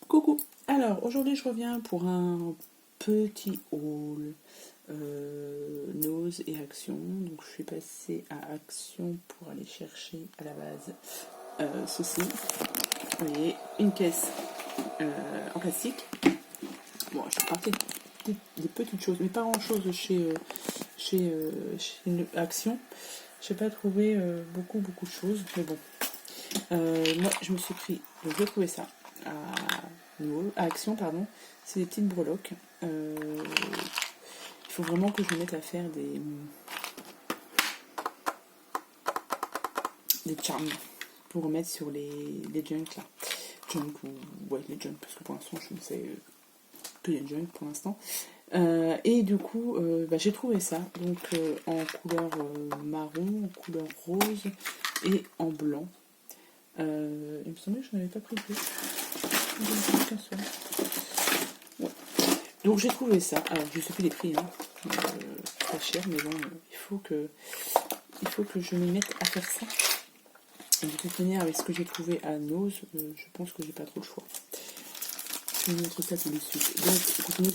Coucou. Alors aujourd'hui je reviens pour un petit haul Nose et Action. Donc je suis passée à Action pour aller chercher à la base ceci. Vous voyez, une caisse en plastique. Bon, je suis partie des petites choses, mais pas grand chose chez Action. Je n'ai pas trouvé beaucoup de choses, mais bon. Moi je me suis pris, donc j'ai trouvé ça à Action, pardon. C'est des petites breloques. Il faut vraiment que je me mette à faire des charms pour remettre sur les junks là. Junk ou ouais, les junks, parce que pour l'instant je ne sais que les junks pour l'instant. Et du coup, j'ai trouvé ça donc en couleur marron, en couleur rose et en blanc. Il me semblait que je n'avais pas pris plus. Ouais. Donc j'ai trouvé ça. Alors je sais plus les prix, hein. Très cher, mais bon, il faut que je m'y mette à faire ça. Et de toute manière, avec ce que j'ai trouvé à Nose, je pense que j'ai pas trop le choix. Je vous montre ça tout de suite. Donc, je continue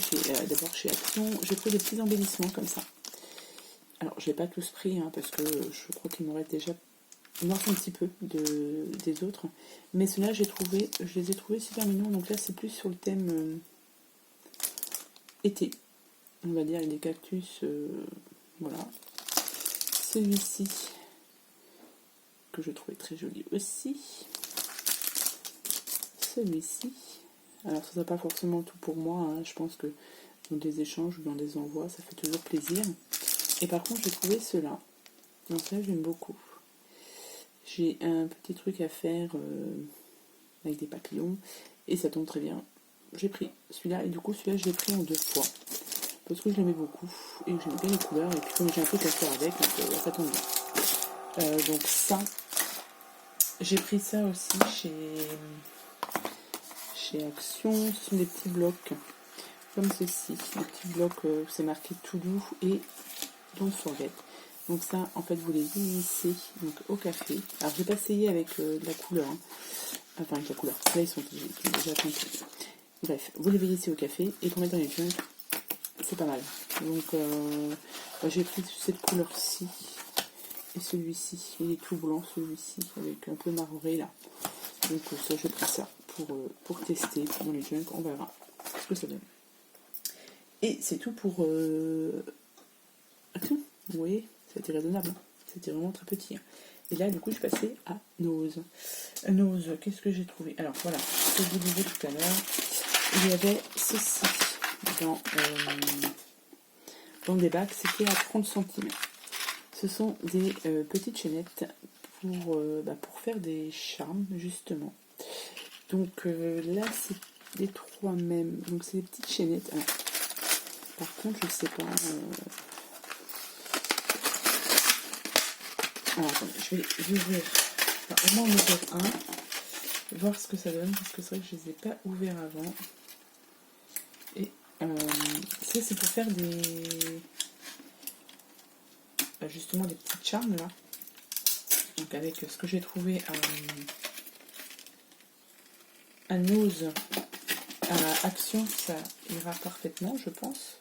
d'abord chez Action. J'ai pris des petits embellissements comme ça. Alors, je n'ai pas tous pris, hein, parce que je crois qu'il m'en reste déjà un petit peu des autres. Mais ceux-là, je les ai trouvés super mignons. Donc là, c'est plus sur le thème été. On va dire, avec des cactus. Voilà. Celui-ci, que je trouvais très joli aussi. Celui-ci. Alors, ce n'est pas forcément tout pour moi. Hein. Je pense que dans des échanges ou dans des envois, ça fait toujours plaisir. Et par contre, j'ai trouvé ceux-là. Donc là, j'aime beaucoup. J'ai un petit truc à faire avec des papillons. Et ça tombe très bien. J'ai pris celui-là. Et du coup, celui-là, je l'ai pris en 2 fois. Parce que je l'aimais beaucoup. Et j'aime bien les couleurs. Et puis, comme j'ai un truc à faire avec, donc, ça tombe bien. Donc ça, j'ai pris ça aussi chez Action. Ce sont des petits blocs comme ceci, des petits blocs où c'est marqué tout doux et don't forget. Donc ça, en fait, vous les unissez donc au café. Alors j'ai pas essayé avec de la couleur, hein. Enfin avec la couleur. Là ils sont déjà teintés. Bref, vous les unissez au café et pour mettre dans les junks, c'est pas mal. Donc j'ai pris cette couleur-ci. Et celui-ci, il est tout blanc, celui-ci, avec un peu maroré là. Donc ça, j'ai pris ça pour tester dans les junks. On verra ce que ça donne. Et c'est tout pour Action. Vous voyez, c'était raisonnable. Hein. C'était vraiment très petit. Hein. Et là, du coup, je suis passée à Nose. Nose, qu'est-ce que j'ai trouvé? Alors voilà, ce que je vous disais tout à l'heure, il y avait ceci dans des bacs, c'était à 30 centimes. Ce sont des petites chaînettes pour faire des charmes, justement. Donc là, c'est les 3 mêmes. Donc c'est des petites chaînettes. Alors, par contre, je sais pas. Alors attendez, je vais ouvrir. Enfin, au moins en ouvrir un. Voir ce que ça donne, parce que c'est vrai que je les ai pas ouverts avant. Et ça, c'est pour faire justement des petites charmes là. Donc avec ce que j'ai trouvé à Nose, à Action, ça ira parfaitement, je pense.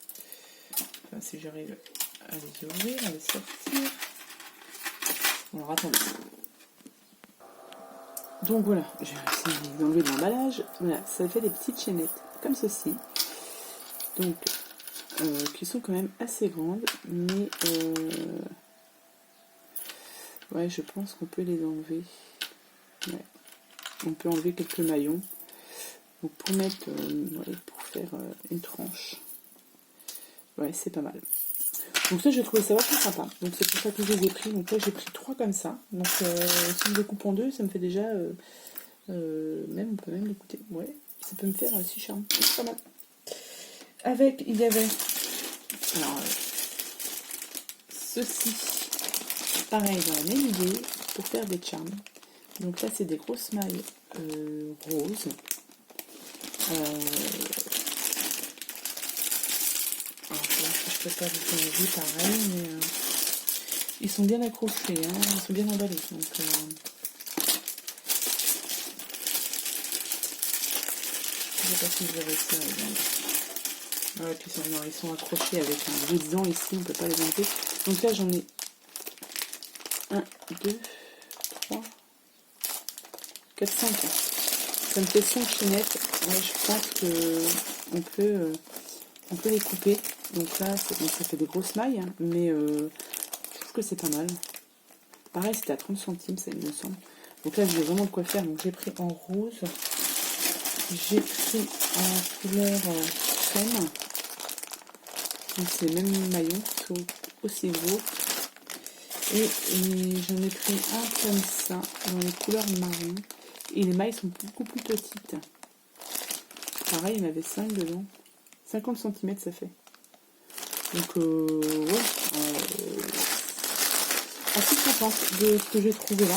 Enfin, si j'arrive à les ouvrir, à les sortir. Alors attendez. Donc voilà, j'ai essayé d'enlever l'emballage. Voilà, ça fait des petites chaînettes comme ceci. Donc, qui sont quand même assez grandes, mais ouais, je pense qu'on peut les enlever. Ouais. On peut enlever quelques maillons. Donc pour mettre, pour faire une tranche. Ouais, c'est pas mal. Donc ça, j'ai trouvé ça vachement sympa. Donc c'est pour ça que je les ai pris. Donc là, j'ai pris 3 comme ça. Donc si je les coupe en 2, ça me fait déjà... on peut même les couper. Ouais, ça peut me faire 6 charmes. C'est pas mal. Avec, il y avait... Alors, ceci. Pareil, dans la même idée, pour faire des charms. Donc là, c'est des grosses mailles roses. Alors, je peux pas vous enlever pareil, mais ils sont bien accrochés, hein, ils sont bien emballés. Donc sais pas si je vais réussir à les enlever. Ouais, puis ils sont accrochés avec un ruban ici, on ne peut pas les enlever. Donc là, j'en ai 1, 2, 3, 4, 5. Ça me fait 5 chaînettes. Ouais, je pense qu'on peut les couper. Donc là, donc ça fait des grosses mailles, hein, mais je trouve que c'est pas mal. Pareil, c'était à 30 centimes, ça il me semble. Donc là, j'ai vraiment de quoi faire. Donc j'ai pris en rose. J'ai pris en couleur crème. Donc c'est les mêmes maillons, sont aussi gros. Et j'en ai pris un comme ça, dans les couleurs marron. Et les mailles sont beaucoup plus petites. Pareil, il y en avait 5 dedans. 50 cm ça fait. Donc ouais, assez contente de ce que j'ai trouvé là.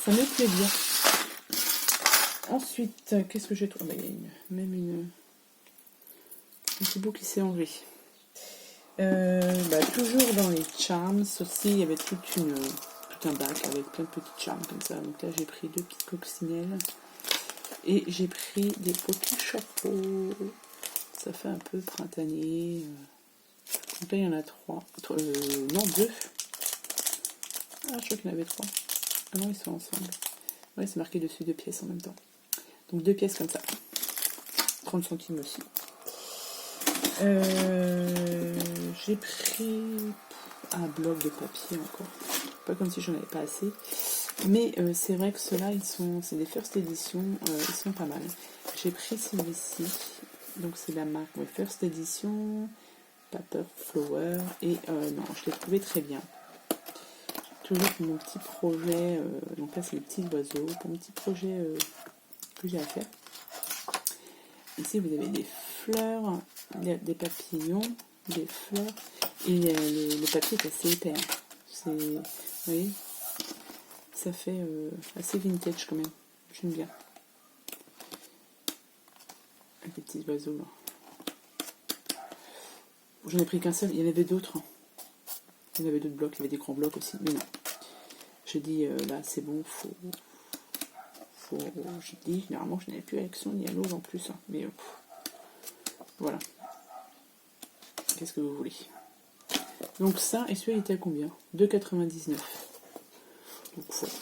Ça me plaît bien. Ensuite, qu'est-ce que j'ai trouvé? Il y a même un petit bout qui s'est enlevé. Toujours dans les charms aussi, il y avait tout un bac avec plein de petites charms comme ça. Donc là, j'ai pris 2 petites coccinelles et j'ai pris des petits chapeaux. Ça fait un peu printanier. Donc là, il y en a 3. Non, 2. Ah, je crois qu'il y en avait 3. Ah non, ils sont ensemble. Ouais, c'est marqué dessus 2 pièces en même temps. Donc 2 pièces comme ça. 30 centimes aussi. J'ai pris un bloc de papier encore. Pas comme si j'en avais pas assez. Mais c'est vrai que ceux-là, c'est des first edition. Ils sont pas mal. J'ai pris celui-ci. Donc c'est la marque First Edition. Paper Flower. Et non, je l'ai trouvé très bien. Toujours pour mon petit projet. Donc là, c'est les petits oiseaux. Pour mon petit projet que j'ai à faire. Ici, vous avez des fleurs, des papillons, des fleurs. Et le papier est assez épais. Vous voyez, ça fait assez vintage quand même. J'aime bien. Avec les petits oiseaux là. J'en ai pris qu'un seul. Il y en avait d'autres. Il y en avait d'autres blocs. Il y avait des grands blocs aussi. Mais non. Je dis là, c'est bon. J'ai dit, généralement, je n'avais plus Action ni à l'eau en plus. Hein. Mais voilà. Qu'est-ce que vous voulez? Donc ça, et celui-là, il était à combien? 2,99. Donc voilà.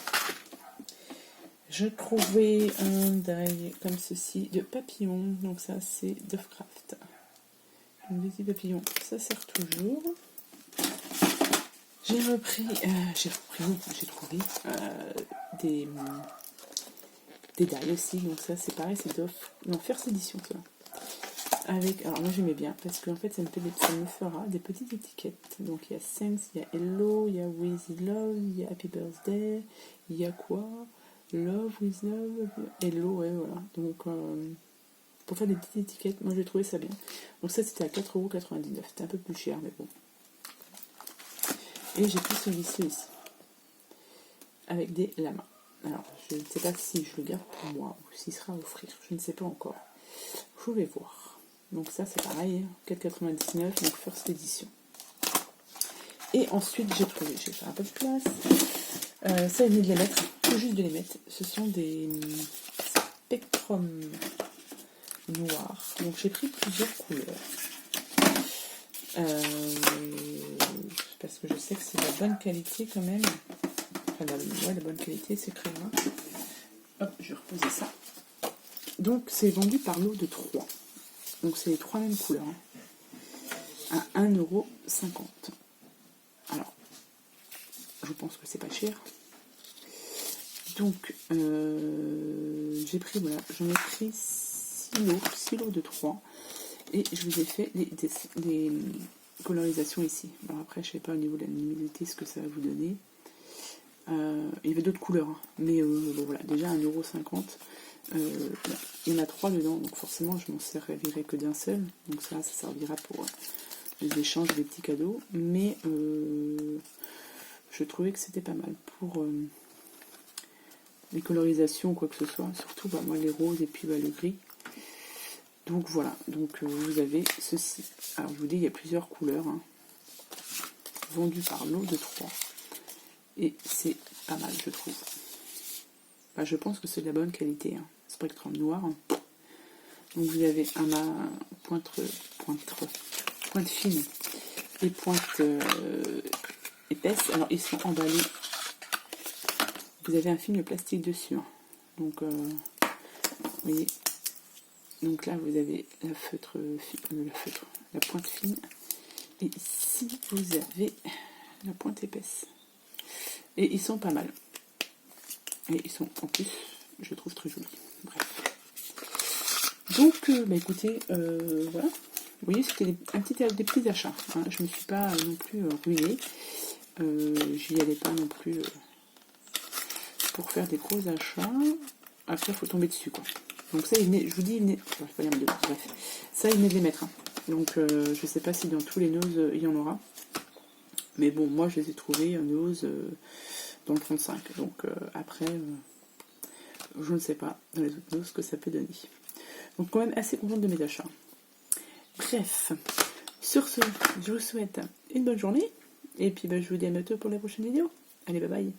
Je trouvais un die comme ceci de papillon. Donc ça, c'est Dovecraft. Donc des petits papillons, ça sert toujours. J'ai trouvé des die aussi. Donc ça, c'est pareil, c'est First Edition, ça. Alors moi j'aimais bien parce qu'en fait ça me fera des petites étiquettes. Donc il y a Thanks, il y a Hello, il y a With Love, il y a Happy Birthday, il y a quoi? Love, With Love, Hello, ouais voilà. Donc pour faire des petites étiquettes, moi j'ai trouvé ça bien. Donc ça c'était à 4,99€, c'était un peu plus cher mais bon. Et j'ai pris celui-ci aussi, avec des lamas. Alors je ne sais pas si je le garde pour moi ou s'il sera à offrir, je ne sais pas encore. Je vais voir. Donc ça c'est pareil, 4,99€, donc First Edition. Et ensuite j'ai fait un peu de place. Ça il est de les mettre, tout juste de les mettre. Ce sont des Spectrum noirs. Donc j'ai pris plusieurs couleurs. Parce que je sais que c'est de la bonne qualité quand même. Enfin la bonne qualité, c'est très bien. Hop, je vais reposer ça. Donc c'est vendu par lot de 3. Donc c'est les 3 mêmes couleurs. Hein, à 1,50€. Alors, je pense que c'est pas cher. Donc j'ai pris, voilà, j'en ai pris 6 lots de 3. Et je vous ai fait des colorisations ici. Alors après, je ne sais pas au niveau de la luminosité ce que ça va vous donner. Il y avait d'autres couleurs, hein. Mais bon, voilà, déjà 1,50€. Il y en a 3 dedans, donc forcément je m'en servirai que d'un seul. Donc ça servira pour les échanges, des petits cadeaux. Mais je trouvais que c'était pas mal pour les colorisations ou quoi que ce soit. Surtout moi les roses et puis le gris. Donc voilà, donc vous avez ceci. Alors je vous dis, il y a plusieurs couleurs, hein, vendues par lot de 3. Et c'est pas mal, je trouve. Enfin, je pense que c'est de la bonne qualité. Hein. Spectrum noir. Hein. Donc vous avez pointe fine et pointe épaisse. Alors ils sont emballés. Vous avez un film plastique dessus. Hein. Donc vous voyez. Donc là vous avez la pointe fine. Et ici vous avez la pointe épaisse. Et ils sont pas mal. Et ils sont en plus, je trouve, très jolis. Bref. Donc, écoutez, voilà. Vous voyez, c'était des petits achats. Hein. Je ne me suis pas non plus ruinée. J'y allais pas non plus pour faire des gros achats. Après, il faut tomber dessus, quoi. Donc ça, je vous dis, bref. Ça, il venait de les mettre. Hein. Donc, je sais pas si dans tous les noses, il y en aura. Mais bon, moi, je les ai trouvés nose dans le 35. Donc, après, je ne sais pas dans les autres noses ce que ça peut donner. Donc, quand même assez contente de mes achats. Bref, sur ce, je vous souhaite une bonne journée. Et puis, je vous dis à bientôt pour la prochaine vidéo. Allez, bye bye.